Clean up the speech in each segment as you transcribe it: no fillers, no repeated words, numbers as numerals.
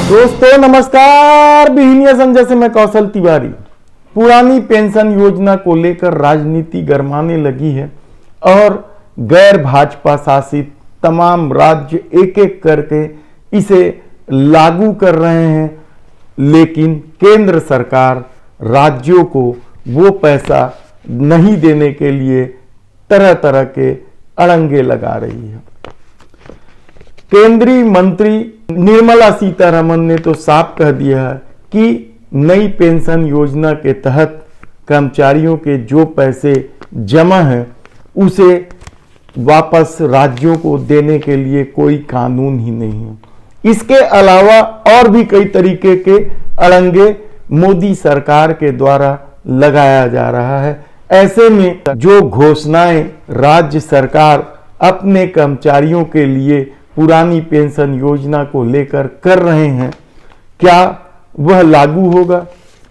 दोस्तों नमस्कार, बिहनिया संजय से मैं कौशल तिवारी। पुरानी पेंशन योजना को लेकर राजनीति गरमाने लगी है और गैर भाजपा शासित तमाम राज्य एक एक करके इसे लागू कर रहे हैं, लेकिन केंद्र सरकार राज्यों को वो पैसा नहीं देने के लिए तरह तरह के अड़ंगे लगा रही है। केंद्रीय मंत्री निर्मला सीतारमण ने तो साफ कह दिया है कि नई पेंशन योजना के तहत कर्मचारियों के जो पैसे जमा हैं उसे वापस राज्यों को देने के लिए कोई कानून ही नहीं है। इसके अलावा और भी कई तरीके के अड़ंगे मोदी सरकार के द्वारा लगाया जा रहा है। ऐसे में जो घोषणाएं राज्य सरकार अपने कर्मचारियों के लिए पुरानी पेंशन योजना को लेकर कर रहे हैं, क्या वह लागू होगा?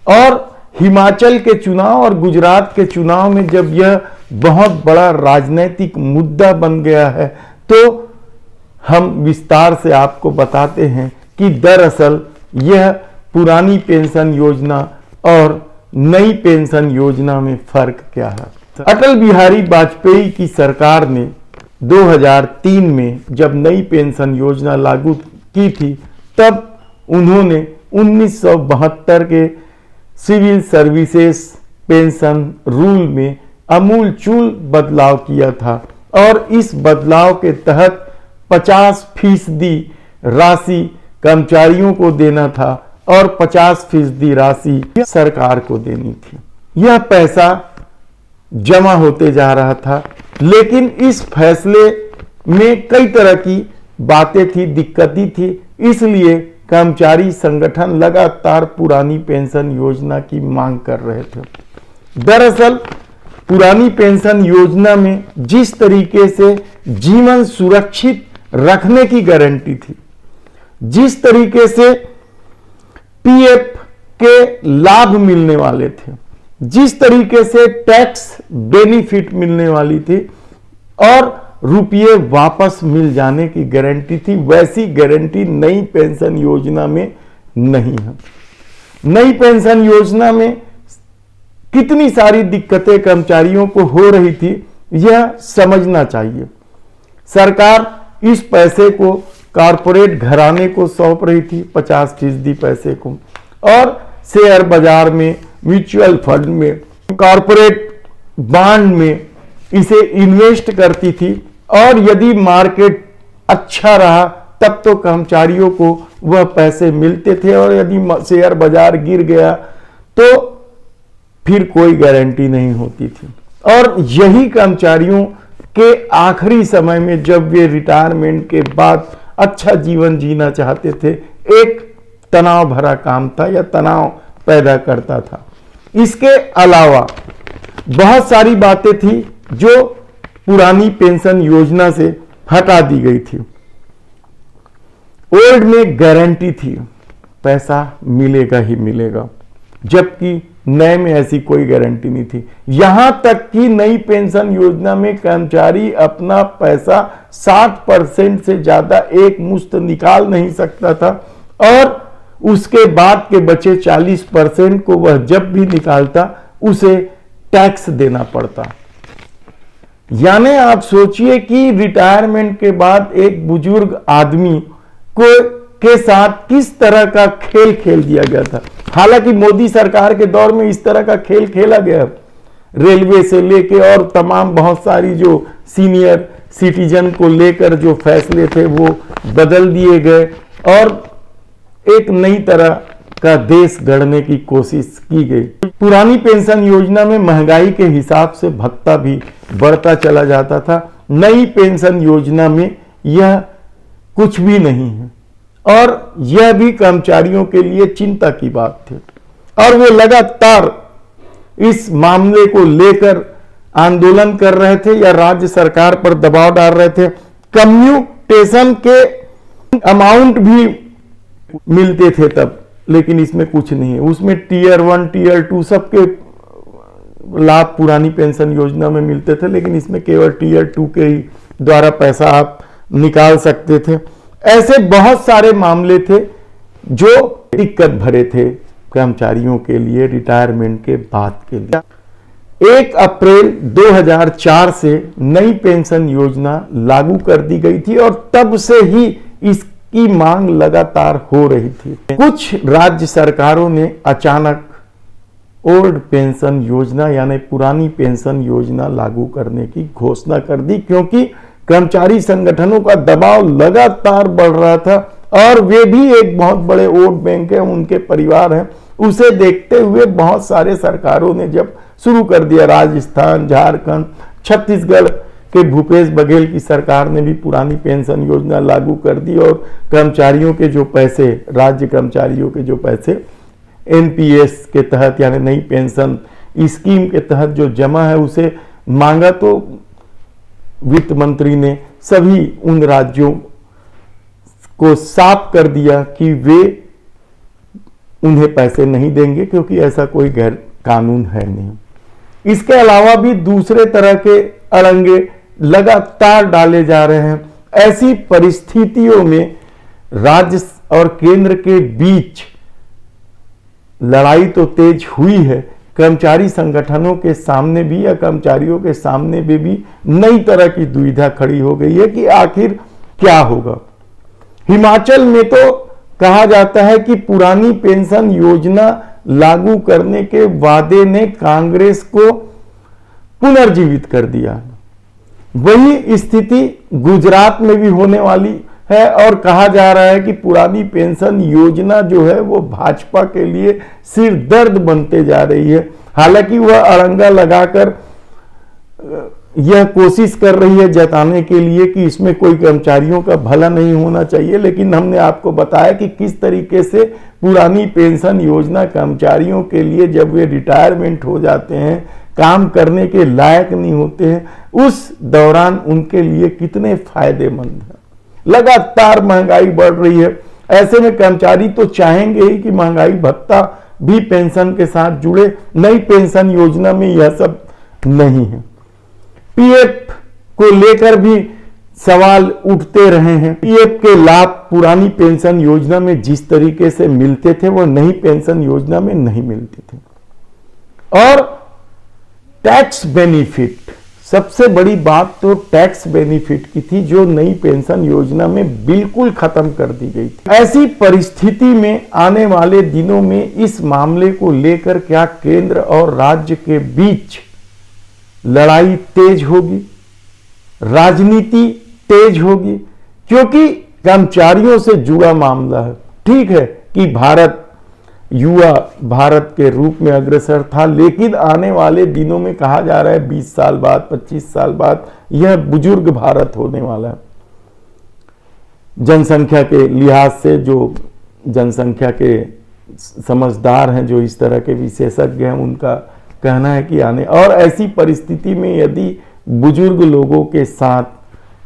और हिमाचल के चुनाव और गुजरात के चुनाव में जब यह बहुत बड़ा राजनीतिक मुद्दा बन गया है, तो हम विस्तार से आपको बताते हैं कि दरअसल यह पुरानी पेंशन योजना और नई पेंशन योजना में फर्क क्या है। अटल बिहारी वाजपेयी की सरकार ने 2003 में जब नई पेंशन योजना लागू की थी, तब उन्होंने 1972 के सिविल सर्विसेज पेंशन रूल में आमूलचूल बदलाव किया था और इस बदलाव के तहत 50% राशि कर्मचारियों को देना था और 50% राशि सरकार को देनी थी। यह पैसा जमा होते जा रहा था, लेकिन इस फैसले में कई तरह की बातें थी, दिक्कतें थी, इसलिए कर्मचारी संगठन लगातार पुरानी पेंशन योजना की मांग कर रहे थे। दरअसल पुरानी पेंशन योजना में जिस तरीके से जीवन सुरक्षित रखने की गारंटी थी, जिस तरीके से पीएफ के लाभ मिलने वाले थे, जिस तरीके से टैक्स बेनिफिट मिलने वाली थी और रुपये वापस मिल जाने की गारंटी थी, वैसी गारंटी नई पेंशन योजना में नहीं है। नई पेंशन योजना में कितनी सारी दिक्कतें कर्मचारियों को हो रही थी, यह समझना चाहिए। सरकार इस पैसे को कारपोरेट घराने को सौंप रही थी, 50% पैसे को, और शेयर बाजार में, म्यूचुअल फंड में, कॉरपोरेट बॉन्ड में इसे इन्वेस्ट करती थी और यदि मार्केट अच्छा रहा तब तो कर्मचारियों को वह पैसे मिलते थे, और यदि शेयर बाजार गिर गया तो फिर कोई गारंटी नहीं होती थी। और यही कर्मचारियों के आखिरी समय में जब वे रिटायरमेंट के बाद अच्छा जीवन जीना चाहते थे, एक तनाव भरा काम था या तनाव पैदा करता था। इसके अलावा बहुत सारी बातें थी जो पुरानी पेंशन योजना से हटा दी गई थी। ओल्ड में गारंटी थी, पैसा मिलेगा ही मिलेगा, जबकि नए में ऐसी कोई गारंटी नहीं थी। यहां तक कि नई पेंशन योजना में कर्मचारी अपना पैसा 60% से ज्यादा एक मुश्त निकाल नहीं सकता था और उसके बाद के बचे 40% को वह जब भी निकालता उसे टैक्स देना पड़ता। यानी आप सोचिए कि रिटायरमेंट के बाद एक बुजुर्ग आदमी को के साथ किस तरह का खेल खेल दिया गया था। हालांकि मोदी सरकार के दौर में इस तरह का खेल खेला गया, रेलवे से लेके और तमाम बहुत सारी जो सीनियर सिटीजन को लेकर जो फैसले थे वो बदल दिए गए और एक नई तरह का देश गढ़ने की कोशिश की गई। पुरानी पेंशन योजना में महंगाई के हिसाब से भत्ता भी बढ़ता चला जाता था। नई पेंशन योजना में यह कुछ भी नहीं है और यह भी कर्मचारियों के लिए चिंता की बात थी और वे लगातार इस मामले को लेकर आंदोलन कर रहे थे या राज्य सरकार पर दबाव डाल रहे थे। कम्यूटेशन के अमाउंट भी मिलते थे तब, लेकिन इसमें कुछ नहीं है। उसमें टीयर 1 टीयर 2 सबके लाभ पुरानी पेंशन योजना में मिलते थे, लेकिन इसमें केवल टीयर 2 के ही द्वारा पैसा आप निकाल सकते थे। ऐसे बहुत सारे मामले थे जो दिक्कत भरे थे कर्मचारियों के लिए रिटायरमेंट के बाद के लिए। 1 अप्रैल 2004 से नई पेंशन योजना लागू कर दी गई थी और तब से ही इसकी मांग लगातार हो रही थी। कुछ राज्य सरकारों ने अचानक ओल्ड पेंशन योजना यानी पुरानी पेंशन योजना लागू करने की घोषणा कर दी, क्योंकि कर्मचारी संगठनों का दबाव लगातार बढ़ रहा था और वे भी एक बहुत बड़े वोट बैंक है, उनके परिवार हैं, उसे देखते हुए बहुत सारे सरकारों ने जब शुरू कर दिया, राजस्थान, झारखंड, छत्तीसगढ़ के भूपेश बघेल की सरकार ने भी पुरानी पेंशन योजना लागू कर दी और कर्मचारियों के जो पैसे, राज्य कर्मचारियों के जो पैसे एनपीएस के तहत यानी नई पेंशन स्कीम के तहत जो जमा है उसे मांगा, तो वित्त मंत्री ने सभी उन राज्यों को साफ कर दिया कि वे उन्हें पैसे नहीं देंगे, क्योंकि ऐसा कोई गैर कानून है नहीं। इसके अलावा भी दूसरे तरह के अड़ंगे लगातार डाले जा रहे हैं। ऐसी परिस्थितियों में राज्य और केंद्र के बीच लड़ाई तो तेज हुई है, कर्मचारी संगठनों के सामने भी या कर्मचारियों के सामने भी नई तरह की दुविधा खड़ी हो गई है कि आखिर क्या होगा। हिमाचल में तो कहा जाता है कि पुरानी पेंशन योजना लागू करने के वादे ने कांग्रेस को पुनर्जीवित कर दिया। वही स्थिति गुजरात में भी होने वाली है और कहा जा रहा है कि पुरानी पेंशन योजना जो है वो भाजपा के लिए सिर दर्द बनते जा रही है। हालांकि वह अड़ंगा लगाकर यह कोशिश कर रही है जताने के लिए कि इसमें कोई कर्मचारियों का भला नहीं होना चाहिए, लेकिन हमने आपको बताया कि किस तरीके से पुरानी पेंशन योजना कर्मचारियों के लिए जब वे रिटायरमेंट हो जाते हैं, काम करने के लायक नहीं होते हैं, उस दौरान उनके लिए कितने फायदेमंद है। लगातार महंगाई बढ़ रही है, ऐसे में कर्मचारी तो चाहेंगे ही कि महंगाई भत्ता भी पेंशन के साथ जुड़े। नई पेंशन योजना में यह सब नहीं है। पीएफ को लेकर भी सवाल उठते रहे हैं। पीएफ के लाभ पुरानी पेंशन योजना में जिस तरीके से मिलते थे वो नई पेंशन योजना में नहीं मिलते थे। और टैक्स बेनिफिट, सबसे बड़ी बात तो टैक्स बेनिफिट की थी जो नई पेंशन योजना में बिल्कुल खत्म कर दी गई थी। ऐसी परिस्थिति में आने वाले दिनों में इस मामले को लेकर क्या केंद्र और राज्य के बीच लड़ाई तेज होगी, राजनीति तेज होगी, क्योंकि कर्मचारियों से जुड़ा मामला है। ठीक है कि भारत युवा भारत के रूप में अग्रसर था, लेकिन आने वाले दिनों में कहा जा रहा है 20 साल बाद, 25 साल बाद यह बुजुर्ग भारत होने वाला है। जनसंख्या के लिहाज से जो जनसंख्या के समझदार हैं, जो इस तरह के विशेषज्ञ हैं, उनका कहना है कि आने और ऐसी परिस्थिति में यदि बुजुर्ग लोगों के साथ,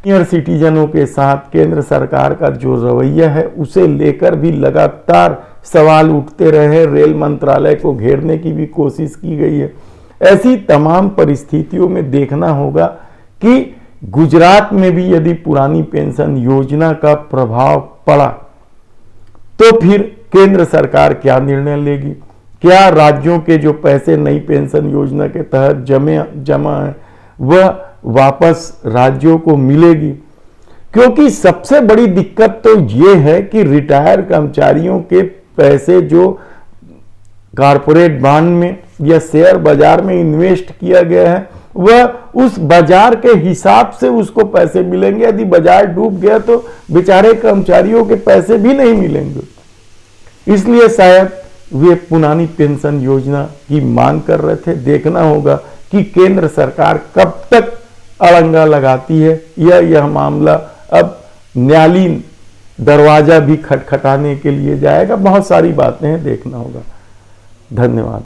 सीनियर सिटीजनों के साथ केंद्र सरकार का जो रवैया है उसे लेकर भी लगातार सवाल उठते रहे, रेल मंत्रालय को घेरने की भी कोशिश की गई है। ऐसी तमाम परिस्थितियों में देखना होगा कि गुजरात में भी यदि पुरानी पेंशन योजना का प्रभाव पड़ा तो फिर केंद्र सरकार क्या निर्णय लेगी। क्या राज्यों के जो पैसे नई पेंशन योजना के तहत जमा है वह वापस राज्यों को मिलेगी, क्योंकि सबसे बड़ी दिक्कत तो ये है कि रिटायर कर्मचारियों के पैसे जो कॉर्पोरेट बॉन्ड में या शेयर बाजार में इन्वेस्ट किया गया है वह उस बाजार के हिसाब से उसको पैसे मिलेंगे। यदि बाजार डूब गया तो बेचारे कर्मचारियों के पैसे भी नहीं मिलेंगे। इसलिए शायद वे पुरानी पेंशन योजना की मांग कर रहे थे। देखना होगा कि केंद्र सरकार कब तक अड़ंगा लगाती है या यह मामला अब न्यायालयीन दरवाजा भी खटखटाने के लिए जाएगा। बहुत सारी बातें हैं, देखना होगा। धन्यवाद।